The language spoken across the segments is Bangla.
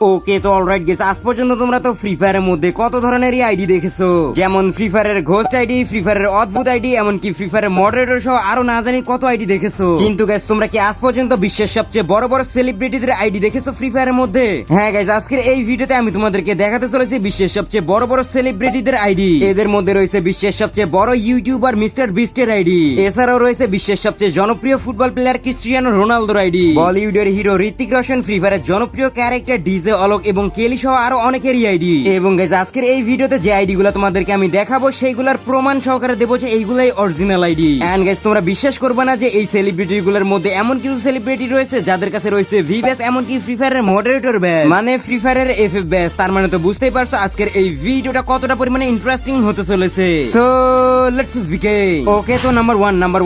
ওকে তো অলরাইট গেস, আজ পর্যন্ত তোমরা তো ফ্রি ফায়ারের মধ্যে কত ধরনেরই আইডি দেখেছো, যেমন ফ্রি ফায়ারের ঘোস্ট আইডি, ফ্রি ফায়ারের অদ্ভুত আইডি, এমনকি ফ্রি ফায়ারের মডারেটর সহ আরো না জানি কত আইডি দেখেছো। কিন্তু গাইস তোমরা কি আজ পর্যন্ত বিশ্বের সবচেয়ে বড় বড় সেলিব্রিটিদের আইডি দেখেছো ফ্রি ফায়ারের মধ্যে? হ্যাঁ গাইস, আজকের এই ভিডিওতে আমি তোমাদেরকে দেখাতে চলেছি বিশ্বের সবচেয়ে বড় বড় সেলিব্রিটিদের আইডি। এদের মধ্যে রয়েছে বিশ্বের সবচেয়ে বড় ইউটিউবার মিস্টার বিস্টের আইডি, এছাড়াও রয়েছে বিশ্বের সবচেয়ে জনপ্রিয় ফুটবল প্লেয়ার ক্রিস্টিয়ানো রোনালদোর আইডি, বলিউডের হিরো ঋত্বিক রোশন, ফ্রি ফায়ারের জনপ্রিয় ক্যারেক্টার ডিজে অলোক এবং কেলি সহ আরো অনেকেরই আইডি। এবং গাইস আজকের এই ভিডিওতে যে আইডি গুলো তোমাদেরকে আমি দেখাবো সেইগুলোর প্রমাণ সহকারে দেবো যে এইগুলাই অরিজিনাল আইডি। এন্ড গাইস তোমরা বিশ্বাস করবে না যে এই সেলিব্রিটি গুলোর মধ্যে এমন কিছু সেলিব্রিটি রয়েছে যাদের কাছে রয়েছে ভি ব্যাস, এমনকি ফ্রি ফায়ারের মডারেটর ব্যাস, মানে ফ্রি ফায়ারের এফএফ ব্যাস। তার মানে তো বুঝতেই পারছো আজকের এই ভিডিওটা কতটা পরিমাণে ইন্টারেস্টিং হতে চলেছে। So let's begin. ওকে তো নাম্বার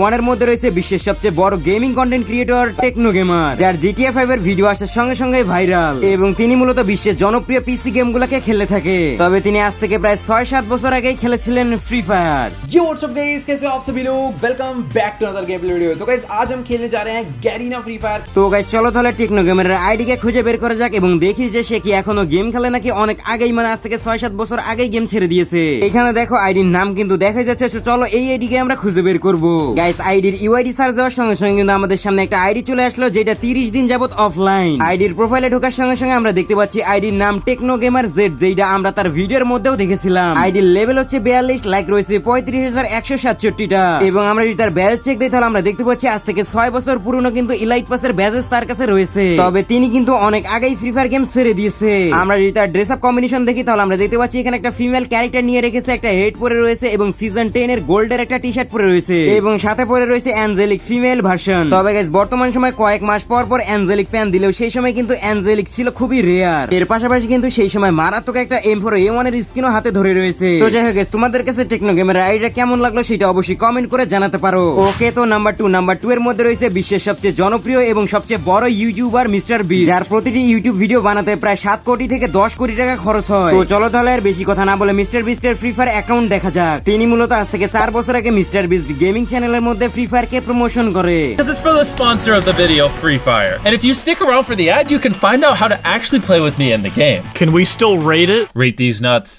1 এর মধ্যে রয়েছে বিশ্বের সবচেয়ে বড় gaming content creator Techno Gamer, যার জিটিএ 5 এর ভিডিও আসার সঙ্গে সঙ্গে ভাইরাল, এবং তিনি মূলত বিশ্বের জনপ্রিয় পিসি গেমগুলোকে খেলে থাকে। তবে তিনি আজ থেকে প্রায় 6-7 বছর আগেই খেলেছিলেন Free Fire. Yo what's up guys, कैसे हो आप सभी लोग? Welcome back to another game play video. तो गाइस आज हम खेलने जा रहे हैं गैरीना फ्री फायर। তো গাইস চলো তাহলে টেকনো গেমারের আইডি কে খুঁজে বের করা যাক এবং দেখি যে সে কি এখনো গেম খেলে নাকি অনেক আগেই, মানে আজ থেকে 6-7 বছর আগেই গেম ছেড়ে দিয়েছে। এখানে দেখো আইডির নাম কিন্তু দেখা যাচ্ছে। চলো এই আইডি কে আমরা খুঁজে বের করব। গাইস আইডির ইউআইডি সার্চ দেওয়ার সঙ্গে সঙ্গে কিন্তু আমাদের সামনে একটা আইডি চলে আসলো যেটা 30 দিন যাবত অফলাইন। আইডির প্রোফাইলে ঢোকার সঙ্গে সঙ্গে আমরা দেখতে পাচ্ছি আইডির নাম টেকনো গেমার জেড, যেটা আমরা তার ভিডিওর মধ্যেও দেখেছিলাম। আইডির লেভেল হচ্ছে 42, লাইক রয়েছে 35,167টা, এবং আমরা যদি তার ব্যাজ চেক দিই তাহলে আমরা দেখতে পাচ্ছি আজ থেকে 6 বছর পুরনো কিন্তু ইলাইট পাসের ব্যাজেস তার কাছে রয়েছে। তবে তিনি কিন্তু অনেক আগেই ফ্রি ফায়ার গেম ছেড়ে দিয়েছে। আমরা যদি তার ড্রেস আপ কম্বিনেশন দেখি তাহলে আমরা দেখতে পাচ্ছি এখানে একটা ফিমেল ক্যারেক্টার নিয়ে রেখেছে, একটা হেড পরে রয়েছে এবং সিজন 10 এর গোল্ডের একটা টি শার্ট পরে রয়েছে, এবং সাথে পরে রয়েছে অ্যাঞ্জেলিক ফিমেল ভার্সন। তবে গাইস বর্তমান সময় কয়েক মাস পর পর অ্যাঞ্জেলিক প্যান দিলেও সেই সময় কিন্তু অ্যাঞ্জেলিক ছিল খুবই রেয়ার। এর পাশাপাশি কিন্তু সেই সময় মারাত্মক একটা M4A1 এর স্কিনও হাতে ধরে রয়েছে। তো যাই হোক তোমাদের কাছে টেকনো গেমের আইডিটা কেমন লাগলো সেটা অবশ্যই কমেন্ট করে জানাতে পারো। ওকে তো নাম্বার 2 এর মধ্যে রয়েছে বিশ্বের সবচেয়ে জনপ্রিয় এবং সবচেয়ে বড় ইউটিউবার মিস্টার বিস্ট, যার প্রতিটি ইউটিউব ভিডিও বানাতে প্রায় 7 কোটি থেকে 10 কোটি টাকা খরচ হয়। তো চলো তাহলে আর বেশি কথা না বলে মিস্টার বিস্টের ফ্রি ফায়ার অ্যাকাউন্ট দেখা যাক। তিনি মূলত আজ থেকে 4 বছর আগে মিস্টার বিস্ট গেমিং চ্যানেলের মধ্যে ফ্রি ফায়ার কে প্রমোশন করে। Because it's for the sponsor of the video, Free Fire. And if you stick around for the ad, you can find out how to actually play with me in the game. Can we still rate it? Rate these nuts.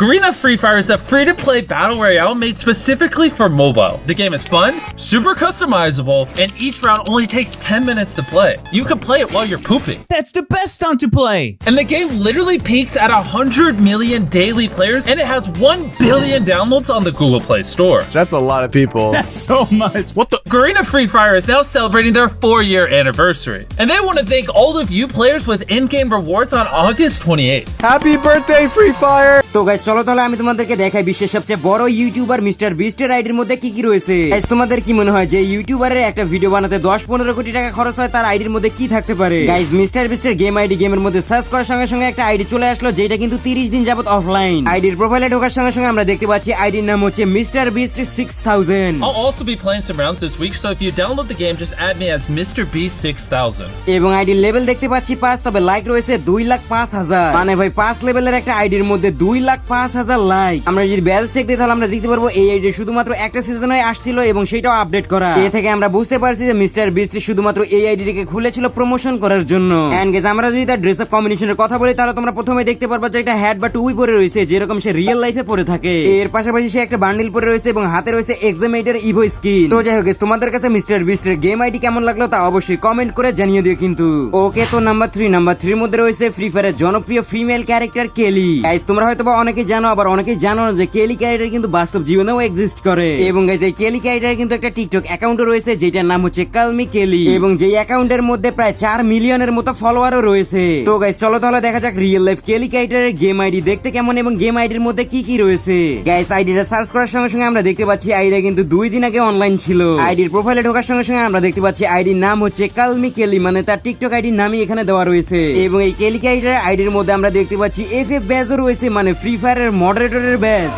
Garena Free Fire is a free-to-play battle royale made specifically for mobile. The game is fun, super customizable, and each round only takes 10 minutes to play. You can play it while you're pooping. That's the best time to play. And the game literally peaks at 100 million daily players, and it has 1 billion downloads on the Google Play Store. That's a lot of people. That's so much. What the? Garena Free Fire is now celebrating their 4-year anniversary. And they want to thank all of you players with in-game rewards on August 28th. Happy birthday, Free Fire! তো গাইস চলো তাহলে আমি তোমাদেরকে দেখাই বিশ্বের সবচেয়ে বড় ইউটিউবার মিস্টার বিস্টের আইডির মধ্যে কি কি রয়েছে। গাইস তোমাদের কি মনে হয় যে ইউটিউবারের একটা ভিডিও বানাতে 10-15 কোটি টাকা খরচ হয়, তার আইডির মধ্যে কি থাকতে পারে? গাইস মিস্টার বিস্টের গেম আইডি গেমের মধ্যে সার্চ করার সঙ্গে সঙ্গে একটা আইডি চলে আসলো যেটা কিন্তু 30 দিন যাবত অফলাইন। আইডির প্রোফাইলে ঢোকার সঙ্গে সঙ্গে আমরা দেখতে পাচ্ছি আইডির নাম হচ্ছে mister beast 6000। I'll also be playing some rounds this week, so if you download the game, just add me as Mr. Beast 6000. এবং আইডির লেভেল দেখতে পাচ্ছি 5, তবে লাইক রয়েছে 2,05,000। মানে ভাই 5 লেভেলের একটা আইডির মধ্যে 2,05,000 লাইক। আমরা যদি ব্যাজ চেক দিই তাহলে আমরা দেখতে পারবো এই আইডি শুধুমাত্র একটা সিজনে আসছিল এবং সেটাও আপডেট করা। এ থেকে আমরা বুঝতে পারছি যে মিস্টার বিস্ট শুধুমাত্র এই আইডিটাকে খুলেছিল প্রমোশন করার জন্য। এন্ড গাইস আমরা যদি তার ড্রেস আপ কম্বিনেশনের কথা বলি তাহলে তোমরা প্রথমে দেখতে পারবা যে একটা হ্যাট বা টুপি পরে রয়েছে যেরকম সে রিয়েল লাইফে পরে থাকে। এর পাশাপাশি সে একটা বান্ডিল পরে রয়েছে এবং হাতে রয়েছে এক্সামেটের ইভো স্কিন। তো যাই হোক তোমাদের কাছে মিস্টার বিস্টের গেম আইডি কেমন লাগলো তা অবশ্যই কমেন্ট করে জানিয়ে দিও কিন্তু। ওকে তো নাম্বার 3 এর মধ্যে রয়েছে ফ্রি ফায়ারের জনপ্রিয় ফিমেল ক্যারেক্টার কেলি। গাইস তোমরা হয়তোবা অনেকেই জানো, আবার অনেকেই জানো না যে কেলি ক্যারেক্টার কিন্তু বাস্তব জীবনেও এক্সিস্ট করে। এবং গাইস এই কেলি ক্যারেক্টার কিন্তু একটা টিকটক অ্যাকাউন্টও রয়েছে যেটার নাম হচ্ছে কালমি কেলি, এবং যেই অ্যাকাউন্টের মধ্যে প্রায় 4 মিলিয়নের মতো ফলোয়ারও রয়েছে। তো গাইস চলো তাহলে দেখা যাক রিয়েল লাইফ কেলি ক্যারেক্টারের গেম আইডি দেখতে কেমন এবং গেম আইডির মধ্যে কি কি রয়েছে। গাইস আইডিটা সার্চ করার সঙ্গে সঙ্গে আমরা দেখতে পাচ্ছি আইডিটা কিন্তু 2 দিন আগে অনলাইন ছিল। আইডির প্রোফাইলে ঢোকার সঙ্গে সঙ্গে আমরা দেখতে পাচ্ছি আইডির নাম হচ্ছে কালমি কেলি, মানে তার টিকটক আইডির নামই এখানে দেওয়া রয়েছে। এবং এই কেলি ক্যারেক্টারের আইডির মধ্যে আমরা দেখতে পাচ্ছি এফএফ ব্যাজও রয়েছে, মানে ফ্রি ফায়ারের মডারেটরের ব্যাজ।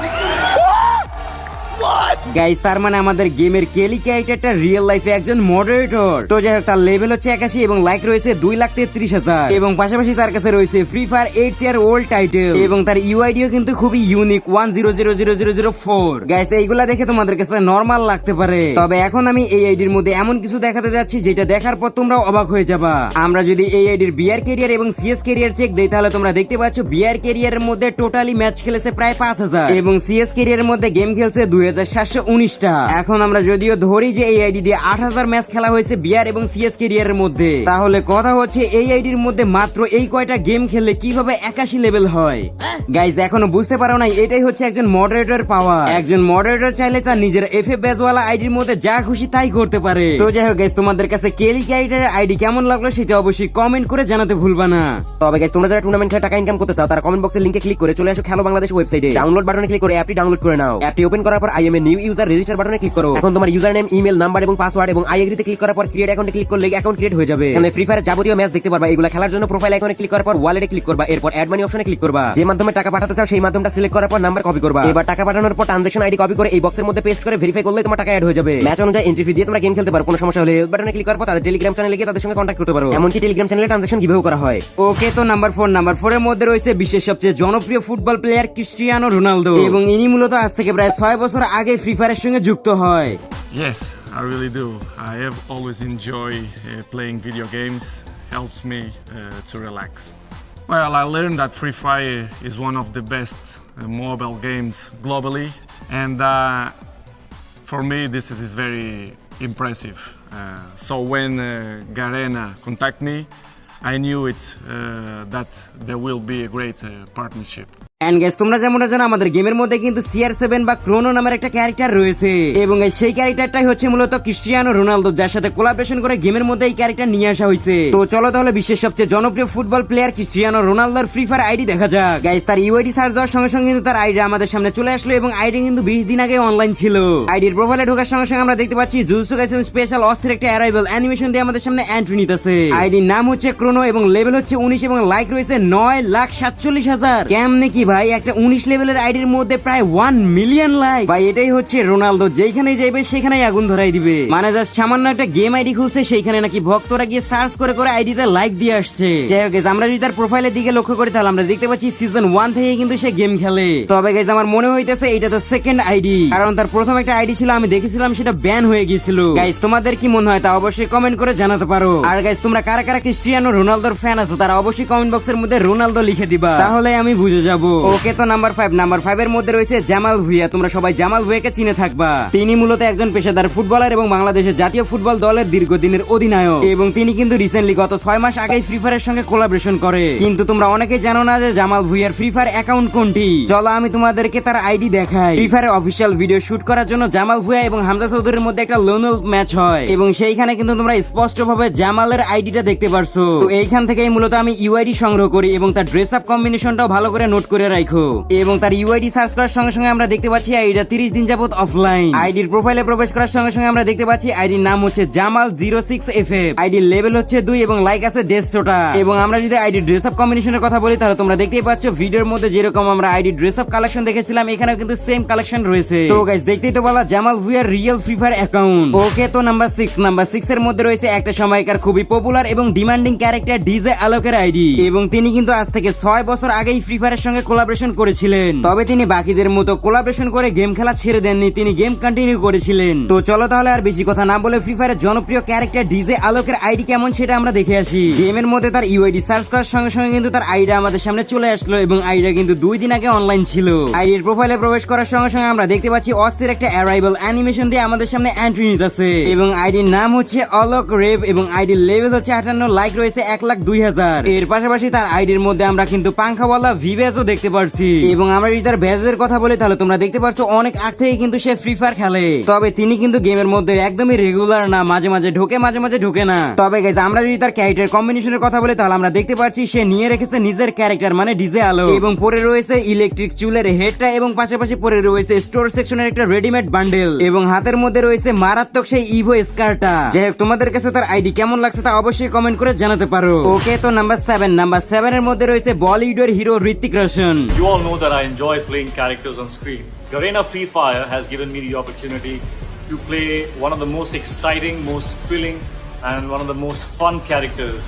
গাইস তার মানে আমাদের গেমের কেলি ক্যারেক্টারটা রিয়েল লাইফে একজন মডারেটর। তো যাই হোক, তার লেভেল হচ্ছে 81 এবং লাইক রয়েছে 2,33,000 এবং পাশাপাশি তার কাছে রয়েছে free fire 8 year old title এবং তার ইউআইডিও কিন্তু খুবই ইউনিক 10000004। গাইস এইগুলা দেখে তোমাদের কাছে নরমাল লাগতে পারে, তবে এখন আমি এই আইডির মধ্যে এমন কিছু দেখাতে যাচ্ছি যেটা দেখার পর তোমরা অবাক হয়ে যাবা। আমরা যদি এই আইডির বিআর ক্যারিয়ার এবং সিএস ক্যারিয়ার চেক দেই তাহলে তোমরা দেখতে পাচ্ছ বিআর ক্যারিয়ারের মধ্যে টোটালি ম্যাচ খেলেছে প্রায় 5000 এবং সিএস ক্যারিয়ারের মধ্যে গেম খেলছে 2719টা। এখন আমরা যদিও ধরি যে এই আইডি দিয়ে 8000 ম্যাচ খেলা হয়েছে বিআর এবং সিএস ক্যারিয়ারের মধ্যে, তাহলে কথা হচ্ছে এই আইডির মধ্যে মাত্র এই কয়টা গেম খেললে কিভাবে 81 লেভেল হয়। গাইজ এখনো বুঝতে পারো না, এটাই হচ্ছে একজন মডারেটর পাওয়ার। একজন মডারেটর চাইলে তার নিজের এফএফ বেজওয়ালা আইডির মধ্যে যা খুশি তাই করতে পারে। তো যাই হোক গাইজ, তোমাদের কাছে কেলি ক্যারেক্টারের আইডি কেমন লাগলো সেটা অবশ্যই কমেন্ট করে জানাতে ভুলবা না। তবে গাইস, তোমরা যারা টুর্নামেন্ট খেলে টাকা ইনকাম করতে চাও তারা কমেন্ট বক্সের লিংকে ক্লিক করে চলে আসো খেলো বাংলাদেশ ওয়েবসাইটে। ডাউনলোড বাটনে ক্লিক করে অ্যাপটি ডাউনলোড করে নাও। অ্যাপটি ওপেন করার পর I M a new user register বাটনে ক্লিক করো। এখন তোমার ইউজার নেম, ইমেল, নাম্বার এবং পাসওয়ার্ড এবং আই এগ্রিতে ক্লিক করার পর ক্রিয়েট অ্যাকাউন্টে ক্লিক করলে অ্যাকাউন্ট ক্রিয়েট হয়ে যাবে। এখানে ফ্রি ফায়ার যাবতীয় ম্যাচ দেখতে পারবা। এগুলা খেলার জন্য প্রোফাইল আইকনে ক্লিক করার পর ওয়ালেটে ক্লিক করবা। এরপর অ্যাড মানি অপশনে ক্লিক করবা। যে মাধ্যমে টাকা পাঠাতে চাও সেই মাধ্যমটা সিলেক্ট করার পর নাম্বার কপি করবা। এবার টাকা পাঠানোর পর ট্রানজাকশন আইডি কপি করে এই বক্সের মধ্যে পেস্ট করে ভেরিফাই করলে তোমার টাকা অ্যাড হয়ে যাবে। ম্যাচ অনুযায়ী এন্ট্রি ফি দিয়ে তোমরা গেম খেলতে পারো। কোনো সমস্যা হলে হেল্প বাটনে ক্লিক করার পর তাদের টেলিগ্রাম চ্যানেলে গিয়ে তাদের সঙ্গে কন্ট্যাক্ট করতে পারো। এমনকি টেলিগ্রাম চ্যানেলে ট্রানজাকশন কিভাবে করা হয়। ওকে, তো নাম্বার 4 এর মধ্যে রয়েছে বিশ্বের সবচেয়ে জনপ্রিয় ফুটবল প্লেয়ার ক্রিস্টিয়ানো রোনালদো এবং ইনি মূলত আজ থেকে প্রায় 6 বছর আগে ফ্রি ফায়ারের সঙ্গে যুক্ত হয়। Yes, I really do. I have always enjoyed playing video games. Helps me to relax. Well, I learned that Free Fire is one of the best mobile games globally, and for me, this is very impressive. So when Garena contacted me, I knew that there will be a great partnership. And guys, তোমরা যেমন জানো আমাদের গেমের মধ্যে কিন্তু CR7 বা ক্রোনো নামের একটা ক্যারেক্টার রয়েছে এবং সেই ক্যারেক্টারটাই হচ্ছে মূলত ক্রিস্টিয়ানো রোনালদো, যার সাথে কোলাবরেশন করে গেমের মধ্যে এই ক্যারেক্টার নিয়ে আসা হয়েছে। তো চলো তাহলে বিশ্বের সবচেয়ে জনপ্রিয় ফুটবল প্লেয়ার ক্রিস্টিয়ানো রোনালদোর ফ্রি ফায়ার আইডি দেখা যাক। গাইস, তার ইউআইডি সার্চ দেওয়ার সঙ্গে সঙ্গে কিন্তু তার আইডি আমাদের সামনে চলে আসলো এবং আইডি কিন্তু 20 দিন আগে অনলাইন ছিল। আইডির প্রোফাইলে ঢোকার সঙ্গে সঙ্গে আমরা দেখতে পাচ্ছি জুজুৎসু কাইসেন স্পেশাল অস্থির একটা অ্যারাইভাল অ্যানিমেশন দিয়ে আমাদের সামনে এন্ট্রি নিতেছে। আইডির নাম হচ্ছে ক্রোনো এবং লেভেল হচ্ছে 19 এবং লাইক রয়েছে 9,47,000। কেমনে কি ভাই, একটা 19 লেভেলের আইডির মধ্যে প্রায় 1 মিলিয়ন লাইক। ভাই এটাই হচ্ছে রোনালদো, যেখানেই যাইবে সেখানেই আগুন ধরাই দিবে। মানে জাস্ট সামান্য একটা গেম আইডি খুলছে, সেইখানে নাকি ভক্তরা গিয়ে সার্চ করে করে আইডিতে লাইক দিয়ে আসছে। যাই হোক, আমরা যদি তার প্রোফাইলের দিকে লক্ষ্য করি তাহলে আমরা দেখতে পাচ্ছি সিজন 1 থেকে কিন্তু সে গেম খেলে। তবে গাইজ আমার মনে হইতেছে এটা তো সেকেন্ড আইডি, কারণ তার প্রথম একটা আইডি ছিল আমি দেখেছিলাম সেটা ব্যান হয়ে গিয়েছিল। গাইজ তোমাদের কি মনে হয় তা অবশ্যই কমেন্ট করে জানাতে পারো। আর গাইজ তোমরা কারা কারা ক্রিস্টিয়ানো রোনালদোর ফ্যান আছো তারা অবশ্যই কমেন্ট বক্সের মধ্যে রোনালদো লিখে দিবা, তাহলে আমি বুঝে যাব। ওকে, তো নাম্বার 5 এর মধ্যে রয়েছে জামাল ভুঁইয়া। তোমরা সবাই জামাল ভুঁইয়াকে চিনে থাকবা। তিনি মূলত একজন পেশাদার ফুটবলার এবং বাংলাদেশের জাতীয় ফুটবল দলের দীর্ঘদিনের অধিনায়ক এবং তিনি কিন্তু রিসেন্টলি গত 6 মাস আগে ফ্রি ফায়ারের সঙ্গে কোলাবরেশন করে। কিন্তু তোমরা অনেকেই জানো না যে জামাল ভুঁইয়ার ফ্রি ফায়ার অ্যাকাউন্ট কোনটি। চলো আমি তোমাদেরকে তার আইডি দেখাই। ফ্রি ফায়ারের অফিসিয়াল ভিডিও শুট করার জন্য জামাল ভুঁইয়া এবং হামজা চৌধুরীর মধ্যে একটা লোনাল ম্যাচ হয় এবং সেইখানে কিন্তু তোমরা স্পষ্টভাবে জামালের আইডিটা দেখতে পারছো। তো এইখান থেকেই মূলত আমি ইউআইডি সংগ্রহ করি এবং তার ড্রেস আপ কম্বিনেশনটাও ভালো করে নোট করে রাখো এবং তার ইউআইডি সার্চ করার সঙ্গে সঙ্গে আমরা দেখতে পাচ্ছি আইডিটা 30 দিন যাবত অফলাইন। আইডির প্রোফাইলে প্রবেশ করার সঙ্গে সঙ্গে আমরা দেখতে পাচ্ছি আইডির নাম হচ্ছে জামাল 06FF। আইডির লেভেল হচ্ছে 2 এবং লাইক আছে 150টা। এবং আমরা যদি আইডির ড্রেস আপ কম্বিনেশনের কথা বলি তাহলে তোমরা দেখতেই পাচ্ছ ভিডিওর মধ্যে যেরকম আমরা আইডি ড্রেস আপ কালেকশন দেখেছিলাম এখানেও কিন্তু সেম কালেকশন রয়েছে। তো গাইস দেখতেই তো বলা জামাল ভুঁইয়ার real Free Fire account. Okay, তো নাম্বার 6 এর মধ্যে রয়েছে একটা সময়কার খুবই পপুলার এবং ডিমান্ডিং ক্যারেক্টার ডিজে আলোকের আইডি এবং তিনি কিন্তু আজ থেকে 6 বছর আগেই ফ্রি ফায়ারের সঙ্গে কোলাবরেশন করেছিলেন। তবে তিনি বাকিদের মতো কোলাবরেশন করে গেম খেলা ছেড়ে দেননি, তিনি গেম কন্টিনিউ করেছিলেন। তো চলো তাহলে আর বেশি কথা না বলে ফ্রি ফায়ারের জনপ্রিয় ক্যারেক্টার ডিজে আলোকের আইডি কেমন সেটা আমরা দেখে আসি। গেমের মধ্যে তার ইউআইডি সার্চ করার সঙ্গে সঙ্গে কিন্তু তার আইডি আমাদের সামনে চলে আসলো এবং আইডিটা কিন্তু 2 দিন আগে অনলাইন ছিল। আইডির প্রোফাইলে প্রবেশ করার সঙ্গে সঙ্গে আমরা দেখতে পাচ্ছি অস্থির একটা অ্যারাইভাল অ্যানিমেশন দিয়ে আমাদের সামনে এন্ট্রি নিতেছে এবং আইডির নাম হচ্ছে অলোক রেভ এবং আইডির লেভেল হচ্ছে 58, লাইক রয়েছে 1,02,000। এর পাশাপাশি তার আইডির মধ্যে আমরা কিন্তু পাংখাওয়ালা ভিভেজও দেখতে পাচ্ছি এবং আমরা যদি তার ব্যাজের কথা বলি তাহলে তোমরা দেখতে পাচ্ছ অনেক আগ থেকে কিন্তু সে ফ্রি ফায়ার খেলে। তবে তিনি কিন্তু গেমের মধ্যে একদমই রেগুলার না, মাঝে মাঝে ঢোকে মাঝে মাঝে ঢোকে না। তবে গাইস আমরা যদি তার ক্যারেক্টার কম্বিনেশনের কথা বলি তাহলে আমরা দেখতে পাচ্ছি সে নিয়ে রেখেছে নিজের ক্যারেক্টার মানে ডিজে আলো এবং পরে রয়েছে ইলেকট্রিক চুলের হেডটা এবং পাশাপাশি পরে রয়েছে স্টোর সেকশনের একটা রেডিমেড বান্ডেল এবং হাতের মধ্যে রয়েছে মারাত্মক সেই ইভো স্কারটা। যাই হোক তোমাদের কাছে তার আইডি কেমন লাগছে তা অবশ্যই কমেন্ট করে জানাতে পারো। ওকে, তো নাম্বার 7 এর মধ্যে রয়েছে বলিউডের hero Hrithik Roshan You all know that I enjoy playing characters on screen. Garena Free Fire has given me the opportunity to play one of the most exciting, most thrilling, and one of the most fun characters.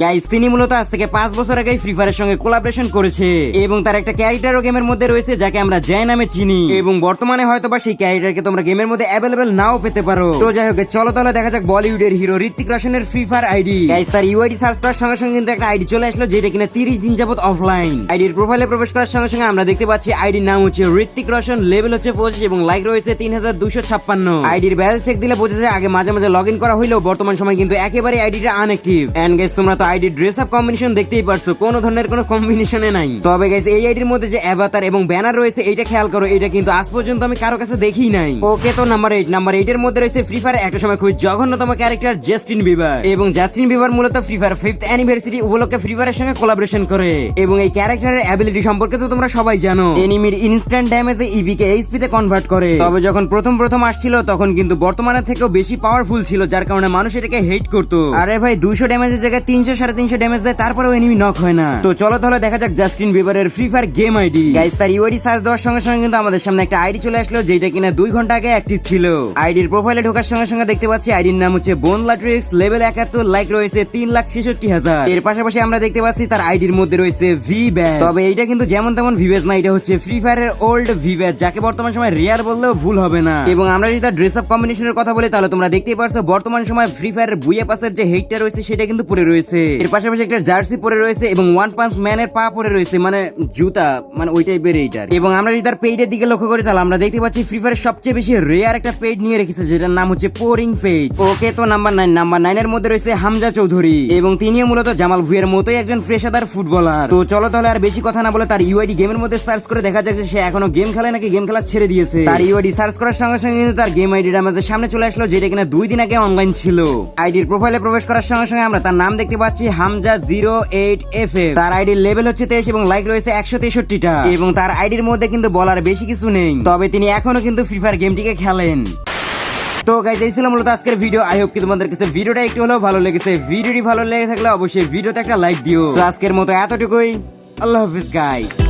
Guys তিনি মূলত আজ থেকে 5 বছর আগে ফ্রি ফায়ারের সঙ্গে কোলাবোরেশন করেছে এবং তার একটা ক্যারেক্টারও গেমের মধ্যে রয়েছে যাকে আমরা জয় নামে চিনি এবং বর্তমানে হয়তোবা সেই ক্যারেক্টারকে তোমরা গেমের মধ্যে অ্যাভেলেবল নাও পেতে পারো। তো যাই হোক চলো তাহলে দেখা যাক বলিউডের হিরো ঋত্বিক রোশনের ফ্রি ফায়ার আইডি। গাইস তার ইউআইডি সার্চ করার সঙ্গে সঙ্গে কিন্তু একটা আইডি চলে আসলো যেটা কিনা 30 দিন যাবত অফলাইন। আইডির প্রোফাইলে প্রবেশ করার সঙ্গে সঙ্গে আমরা দেখতে পাচ্ছি আইডির নাম হচ্ছে ঋত্বিক রোশন, লেভেল হচ্ছে 25 এবং লাইক রয়েছে 3256। আইডির ব্যালেন্স চেক দিলে বোঝা যায় আগে মাঝে মাঝে লগইন করা হইলেও বর্তমান সময় কিন্তু একেবারে আইডিটা আনঅ্যাক্টিভ। এন্ড গাইস তোমরা তো আইডির ড্রেস আপ কম্বিনেশন দেখতেই পারছো, কোনো ধরনের কোনো কম্বিনেশনে নাই। তবে গাইস এই আইডির মধ্যে যে অ্যাভাতার এবং ব্যানার রয়েছে এটা খেয়াল করো, এটা কিন্তু আজ পর্যন্ত আমি কারো কাছে দেখিই নাই। ওকে তো নাম্বার 8 এর মধ্যে রয়েছে ফ্রি ফায়ার একটা সময় খুব জঘন্যতম ক্যারেক্টার জাস্টিন বিবার এবং জাস্টিন বিবার মূলত ফ্রি ফায়ার 5th অ্যানিভার্সারি উপলক্ষে ফ্রি ফায়ারের সঙ্গে কোলাবোরেশন করে এবং এই ক্যারেক্টারের অ্যাবিলিটি সম্পর্কে তো তোমরা সবাই জানো, এনিমির ইনস্ট্যান্ট ড্যামেজে ইবি কে এইচপি তে কনভার্ট করে। তবে যখন প্রথম আসছিল তখন কিন্তু বর্তমানের থেকেও বেশি পাওয়ারফুল ছিল, যার কারণে মানুষ এটাকে হেট করতো। আরে ভাই 200 ড্যামেজের জায়গায় 300 350 ড্যামেজ দেয় তারপরেও এনিমি নক হয় না। তো চলো তাহলে দেখা যাক জাস্টিন বিবারের Free Fire game ID. Guys তার ইউআইডি সার্চ দেওয়ার সঙ্গে সঙ্গে কিন্তু আমাদের সামনে একটা আইডি চলে আসলো যেটা কিনা 2 ঘন্টা আগে অ্যাক্টিভ ছিল। আইডির প্রোফাইলে ঢোকার সঙ্গে সঙ্গে দেখতে পাচ্ছি আইডির নাম হচ্ছে বোনলাট্রিক্স, লেভেল 71, লাইক রয়েছে 3,66,000। এর পাশাপাশি আমরা দেখতে পাচ্ছি তার আইডির মধ্যে রয়েছে ভি ব্যাচ। তবে এইটা কিন্তু যেমন তেমন ভি ব্যাচ না, এটা হচ্ছে ফ্রি ফায়ারের ওল্ড ভি ব্যাচ, যাকে বর্তমান সময় রেয়ার বললেও ভুল হবে না। এবং আমরা যদি তার ড্রেস আপ কম্বিনেশনের কথা বলি তাহলে তোমরা দেখতেই পারছো বর্তমান সময় ফ্রি ফায়ারের বুয়া পাসের যে হেটটা রয়েছে সেটা কিন্তু পরে রয়েছে। এর পাশাপাশি একটা জার্সি পরে রয়েছে এবং ওয়ান পাঞ্চ ম্যানের পা পরে রয়েছে, মানে জুতা, মানে ওই টাইপের এইটার। এবং আমরা যদি তার পেইডের দিকে লক্ষ্য করি তাহলে আমরা দেখতে পাচ্ছি ফ্রি ফায়ারের সবচেয়ে বেশি রেয়ার একটা পেইড নিয়ে রেখেছে যেটার নাম হচ্ছে পোরিং পেইড। ওকে তো নাম্বার 9 এর মধ্যে রয়েছে হামজা চৌধুরী এবং তিনিও মূলত জামাল ভুইয়ের মতোই একজন পেশাদার ফুটবলার। তো চলো তাহলে আর বেশি কথা না বলে তার ইউআইডি গেমের মধ্যে সার্চ করে দেখা যাক যে সে এখনো গেম খেলে নাকি গেম খেলা ছেড়ে দিয়েছে। তার ইউআইডি সার্চ করার সঙ্গে সঙ্গে কিন্তু তার গেম আইডিটা আমাদের সামনে চলে আসলো যেটা কিনা 2 দিন আগে অনলাইন ছিল। আইডির প্রোফাইলে প্রবেশ করার সঙ্গে সঙ্গে আমরা তার নাম দেখতে পাচ্ছি হামজা 08FF। তার আইডির লেভেল হচ্ছে 23 এবং লাইক রয়েছে 163টা এবং তার আইডির মধ্যে কিন্তু বলার বেশি কিছু নেই, তবে তিনি এখনো কিন্তু ফ্রি ফায়ার গেমটিকে খেলেন। তো গাইস এই ছিল মূলত আজকের ভিডিও। আই হোপ কি তোমাদের কাছে ভিডিওটা একটু হলেও ভালো লেগেছে। ভিডিওটি ভালো লেগে থাকলে অবশ্যই ভিডিওতে একটা লাইক দিও। তো আজকের মতো এতটুকুই, আল্লাহ হাফেজ গাইস।